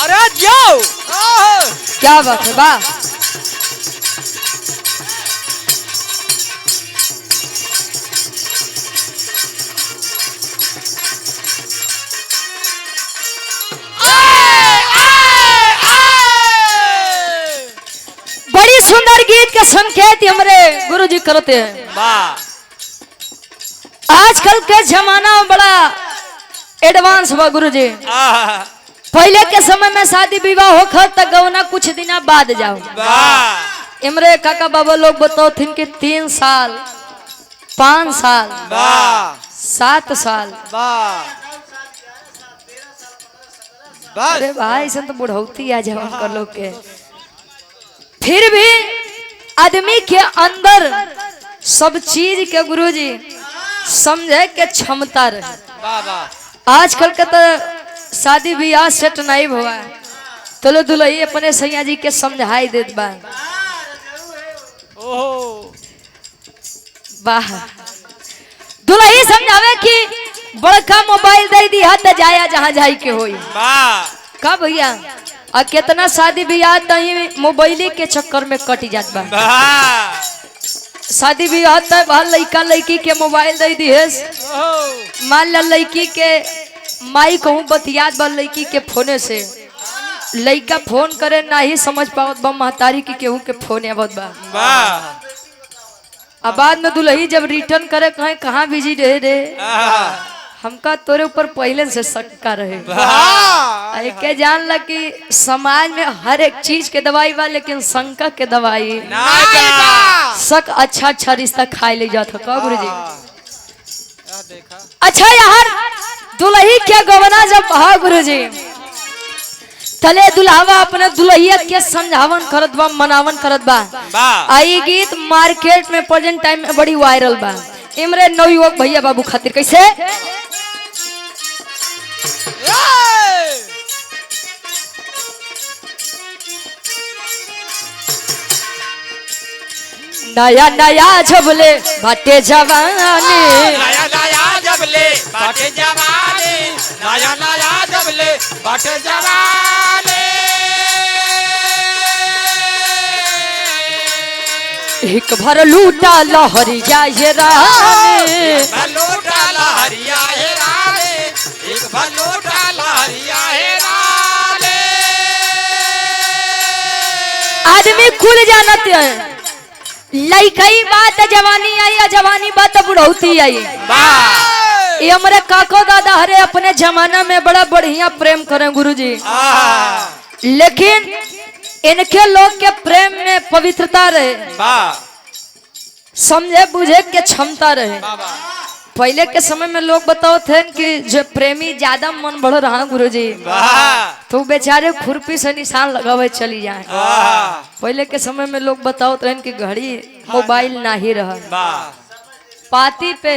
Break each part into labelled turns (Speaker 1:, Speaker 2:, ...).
Speaker 1: अरे जाओ
Speaker 2: क्या बात है वाह। बड़ी सुंदर गीत के संकेत हमारे गुरुजी करते हैं।
Speaker 1: वाह
Speaker 2: आजकल के जमाना बड़ा एडवांस हुआ गुरुजी। पहले के समय में शादी विवाह होकर तक गवना कुछ दिन बाद जाओ।
Speaker 1: वाह
Speaker 2: इमरे काका बाबा लोग बताओ थिन कि 3 साल 5 साल
Speaker 1: वाह
Speaker 2: 7 साल।
Speaker 1: वाह
Speaker 2: अरे भाई ऐसा तो बुढ़ौती आ जाओ कर लोग के। फिर भी आदमी के अंदर सब चीज के गुरुजी समझे के क्षमता रहे।
Speaker 1: वाह वाह
Speaker 2: आजकल के तो शादी ब्याह सेट नहीं हुआ तो दुल्ही अपने सैया जी के समझाई देत बा।
Speaker 1: ओहो
Speaker 2: वाह दुल्ही समझावे कि बड़का मोबाइल दे दी हाथ जाया जहाँ जाई के होई।
Speaker 1: वाह
Speaker 2: का भैया आ कितना शादी ब्याह तही मोबाइल के चक्कर में कट जात बा।
Speaker 1: वाह
Speaker 2: शादी ब्याह तय भा लड़का लड़की के मोबाइल दे दी है।
Speaker 1: ओहो
Speaker 2: मान ला लड़की के माई कहूँ बतियात बा लड़की के फोने से लड़का फोन करे ना ही समझ पावत बा महतारी की केहू के फोन आवत बा।
Speaker 1: वाह
Speaker 2: अब बाद में दुल्ही जब रिटर्न करे कहे कहाँ बिजी रहे रे हमका तोरे ऊपर पहले से शक्का रहे।
Speaker 1: वाह
Speaker 2: के जान ला कि समाज में हर एक चीज के दवाई बा लेकिन शंका के दवाई शक अच्छा अच्छा रिश्ता खाए ले जाता का गुरुजी।
Speaker 1: देखा
Speaker 2: अच्छा यार दुल्ही के गवना जब हा गुरुजी तले दुल्हावा अपने दुल्हिया के समझावन करत बा मनावन करत बा।
Speaker 1: वाह
Speaker 2: आई गीत मार्केट में प्रेजेंट टाइम में बड़ी वायरल बा। इमरे नवयुवक भैया बाबू खातिर कैसे नया नया झबले बाटे जवानी
Speaker 1: नया नया जबले बाटे जवानी नया नया जबले बाटे जवानी
Speaker 2: एक भर लूटा लहरी जाए रानी
Speaker 1: भलोटा लहरिया है रानी एक भलोटा लहरिया है रानी
Speaker 2: आदमी खुल जानते हैं लइकई बात जवानी आई या जवानी बात बुढ़ौती आई।
Speaker 1: वाह
Speaker 2: ये हमारे काको दादा हरे अपने जमाना में बड़ा बढ़िया प्रेम करें गुरुजी लेकिन इनके लोग के प्रेम में पवित्रता रहे
Speaker 1: वाह
Speaker 2: समझे बुझे के क्षमता रहे। पहले के समय में लोग बताओ थे कि जो प्रेमी ज्यादा मन बढ़ रहा गुरुजी
Speaker 1: वाह
Speaker 2: तो बेचारे खुरपी से निशान लगावे चली जाए।
Speaker 1: वाह
Speaker 2: पहले के समय में लोग बताओ थे कि घड़ी मोबाइल ना ही रहा
Speaker 1: वाह
Speaker 2: पाती पे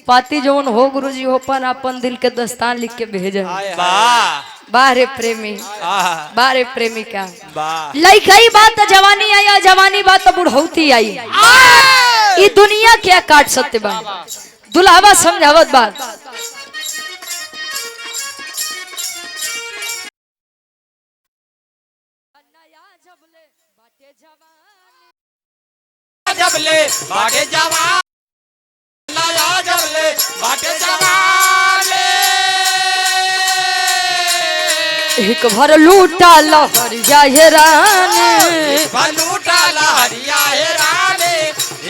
Speaker 2: पाती जौन हो गुरुजी हो पर अपन दिल के दस्तान लिख के भेजे।
Speaker 1: वाह
Speaker 2: बारे प्रेमी बारे प्रेमिका
Speaker 1: वाह
Speaker 2: लइकई बात जवानी आई या जवानी बात बुढ़ौती आई। ये दुनिया क्या काट सकते बा दुल्हावा समझावत बा
Speaker 1: जबले बाटे जवान नया जबले बाटे जवान
Speaker 2: एक भर लूटा लहर जाए रानी
Speaker 1: भलोटा लहरिया है रानी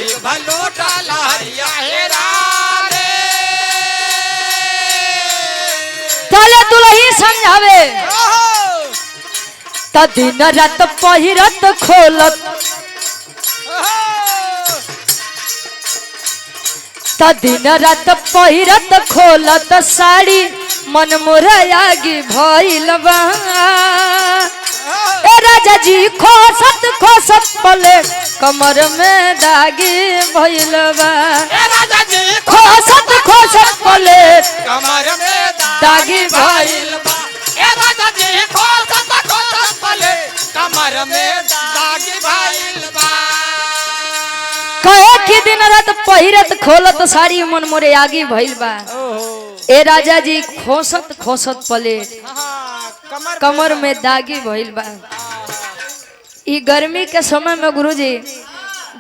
Speaker 1: एक भलोटा लहरिया है रानी
Speaker 2: तले दुल्ही समझावे त दिन रात पहिरत खोलत त दिन रात पहिरत खोलत साड़ी मन मोरयागी भइल बा। ए राजा जी खोसत खोसत पले कमर में दागी भइल बा।
Speaker 1: ए राजा जी
Speaker 2: खोसत खोसत पले
Speaker 1: कमर में
Speaker 2: दागी भइल
Speaker 1: बा ए राजा जी खोसत खोसत पले कमर में दागी भइल बा
Speaker 2: कहे कि दिन रात पहिरत खोलत साड़ी मन मोरे आगी भइल बा। ए राजा जी खोसत खोसत प्लेट कमर में दागी भइल बा। ई गर्मी के समय में गुरुजी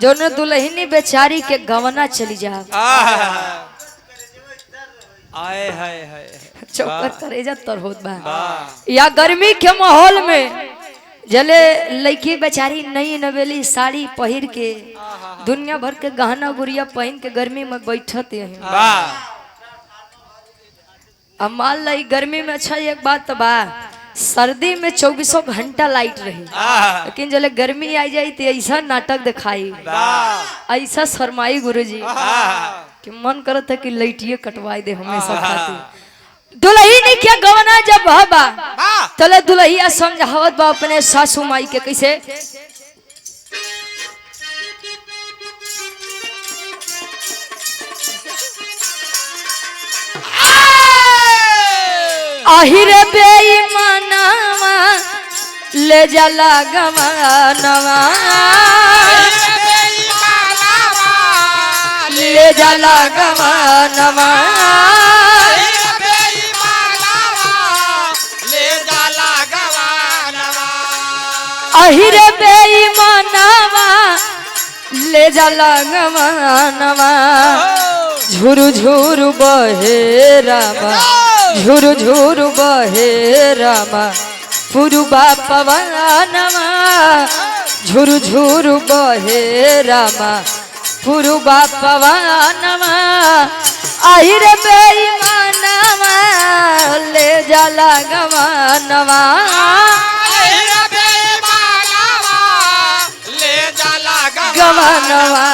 Speaker 2: जोने दुल्हनी बेचारी के गवना चली जा
Speaker 1: आए हाय हाय
Speaker 2: चौकर करेजा तर होत बा। या गर्मी के माहौल में जले लड़की बेचारी नई नवेली साड़ी पहिर के दुनिया भर के गहना गुड़िया पहन के गर्मी में बैठत है। अब मान ली गर्मी में अच्छा एक बात तो बा सर्दी में 24 घंटा लाइट रही लेकिन जले गर्मी आ जाई तो ऐसा नाटक दिखाई ऐसा शर्माई गुरुजी कि मन करत है कि लाइटिए कटवाई दे हमेशा खातिर। दुल्ही क्या गवना जब बा तले दुल्हिया समझावत बा अपने सासू माई के कैसे आहिरे बेईमानवा ले जाला गवनवा ले जाला गवनवा आहिरे बेईमानवा ले जाला गवनवा झुरु झुरु बहे रामा झुरु झुरु बहे रामा पुरुबा पवनवा झुरु झुरु बहे रामा पुरुबा पवनवा आहिरे बेईमानवा ले जाला गवनवा गवनवा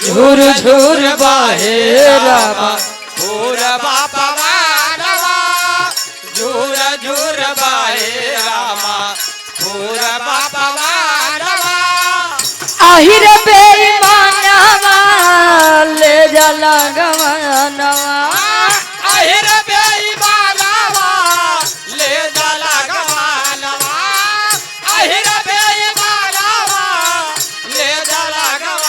Speaker 2: झुर झुर बहे रामा
Speaker 1: पूरबा पवनवा झुर झुर बहे रामा पूरबा पवनवा
Speaker 2: आहिरे बेईमानवा ले जाला गवनवा
Speaker 1: आहिरे बेईमानवा ले जाला गवनवा आहिरे बेईमानवा ले जाला गवनवा।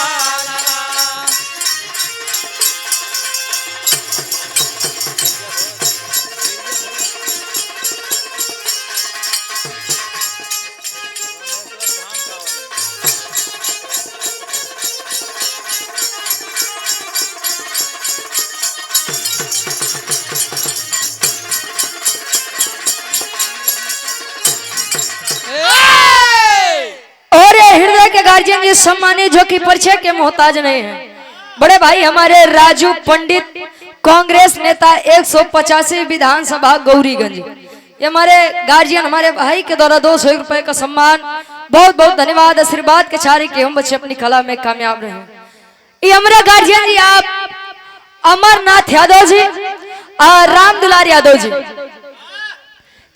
Speaker 2: हृदय के गार्जियन जी सम्मानित जो कि परिचय के मोहताज नहीं है बड़े भाई हमारे राजू पंडित कांग्रेस नेता 185 विधानसभा गौरीगंज ये हमारे गार्जियन हमारे भाई के द्वारा 200 रुपए का सम्मान बहुत बहुत धन्यवाद आशीर्वाद के चारे के हम बच्चे अपनी कला में कामयाब रहे। ये हमारे गार्जियन जी आप अमरनाथ यादव जी और राम दुलार यादव जी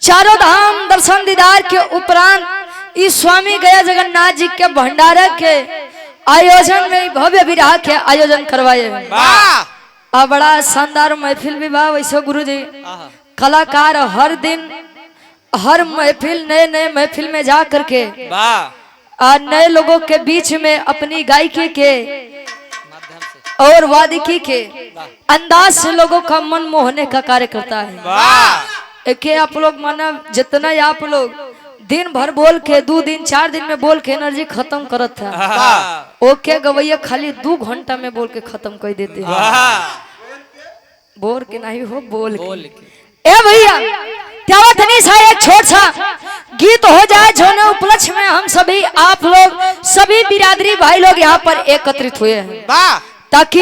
Speaker 2: चारों धाम दर्शन दीदार के उपरांत इस स्वामी गया जगन्नाथ जी के भंडारा के आयोजन में भव्य विवाह के आयोजन करवाए और बड़ा शानदार महफिल विवाह वैसे गुरु जी कलाकार हर दिन हर महफिल नए नए महफिल में जा करके और नए लोगों के बीच में अपनी गायकी के और वादिकी के अंदाज से लोगों का मन मोहने का कार्य करता है। एक आप लोग माना जितना आप लोग दिन भर बोल के 2 दिन 4 दिन में बोल के एनर्जी खत्म करत था ओके गवैया खाली 2 घंटा में बोल के खत्म कर देते हैं। बोल के नहीं हो बोल के ए भैया त्यावतनी सा एक छोट सा गीत हो जाए जोने उपलक्ष्य में हम सभी आप लोग सभी बिरादरी भाई लोग यहाँ पर एकत्रित हुए हैं ताकि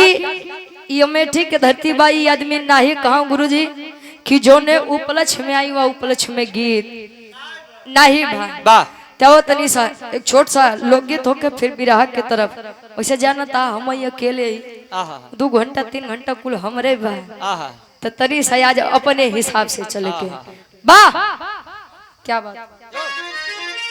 Speaker 2: ये अमेठी के धरती बाई आदमी नहीं कहा गुरुजी कि जोने उपलक्ष्य में आई वह उपलक्ष्य में गीत नहीं भाई त्याव तनी सा एक छोट सा लोकगीत होके फिर विराह के तरफ वैसे जाना था हम अकेले 2 घंटा 3 घंटा कुल हमरे भाई तो तनी सा आज अपने हिसाब से चले के वाह क्या बात।